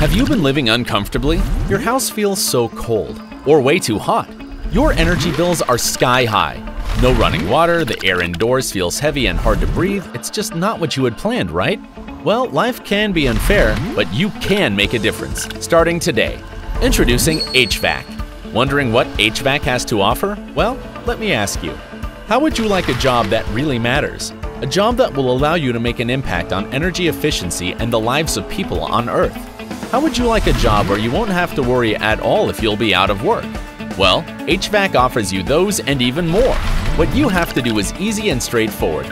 Have you been living uncomfortably? Your house feels so cold, or way too hot. Your energy bills are sky high. No running water, the air indoors feels heavy and hard to breathe. It's just not what you had planned, right? Well, life can be unfair, but you can make a difference, starting today. Introducing HVAC. Wondering what HVAC has to offer? Well, let me ask you. How would you like a job that really matters? A job that will allow you to make an impact on energy efficiency and the lives of people on Earth. How would you like a job where you won't have to worry at all if you'll be out of work? Well, HVAC offers you those and even more. What you have to do is easy and straightforward.